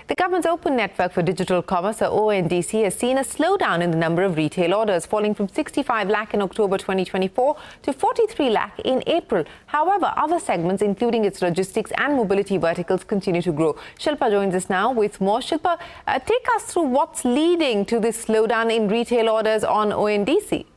The government's open network for digital commerce, or ONDC, has seen a slowdown in the number of retail orders, falling from 65 lakh in October 2024 to 43 lakh in April. However, other segments, including its logistics and mobility verticals, continue to grow. Shilpa joins us now with more. Shilpa, take us through what's leading to this slowdown in retail orders on ONDC.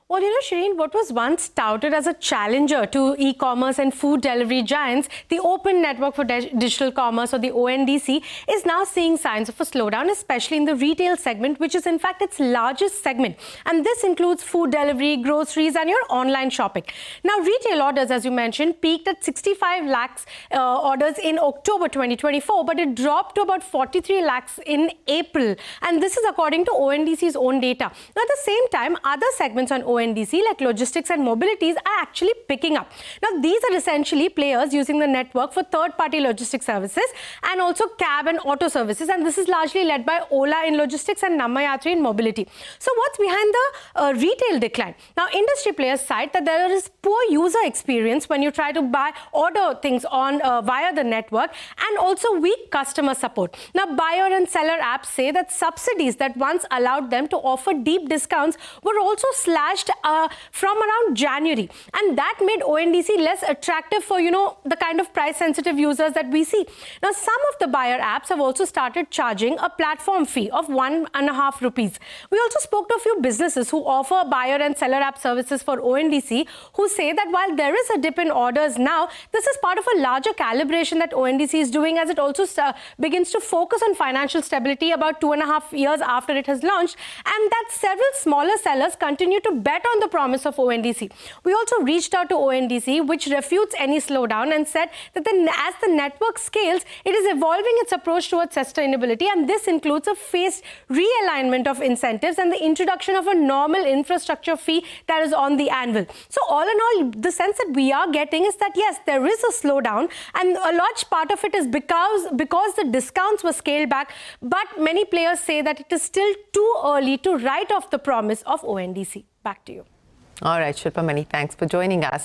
Well, Shireen, what was once touted as a challenger to e-commerce and food delivery giants, the Open Network for Digital Commerce, or the ONDC, is now seeing signs of a slowdown, especially in the retail segment, which is in fact its largest segment. And this includes food delivery, groceries, and your online shopping. Now, retail orders, as you mentioned, peaked at 65 lakhs orders in October 2024, but it dropped to about 43 lakhs in April. And this is according to ONDC's own data. Now, at the same time, other segments on ONDC, like logistics and mobilities, are actually picking up. Now, these are essentially players using the network for third-party logistics services and also cab and auto services. And this is largely led by Ola in logistics and Namayatri in mobility. So what's behind the retail decline? Now, industry players cite that there is poor user experience when you try to order things on via the network, and also weak customer support. Now, buyer and seller apps say that subsidies that once allowed them to offer deep discounts were also slashed from around January, and that made ONDC less attractive for the kind of price-sensitive users that we see. Now, some of the buyer apps have also started charging a platform fee of 1.5 rupees. We also spoke to a few businesses who offer buyer and seller app services for ONDC, who say that while there is a dip in orders now, this is part of a larger calibration that ONDC is doing, as it also begins to focus on financial stability about 2.5 years after it has launched, and that several smaller sellers continue to bet on the promise of ONDC. We also reached out to ONDC, which refutes any slowdown and said that as the network scales, it is evolving its approach towards sustainability, and this includes a phased realignment of incentives and the introduction of a normal infrastructure fee that is on the anvil. So all in all, the sense that we are getting is that yes, there is a slowdown, and a large part of it is because the discounts were scaled back, but many players say that it is still too early to write off the promise of ONDC. Back to you. All right, Shilpa, many thanks for joining us.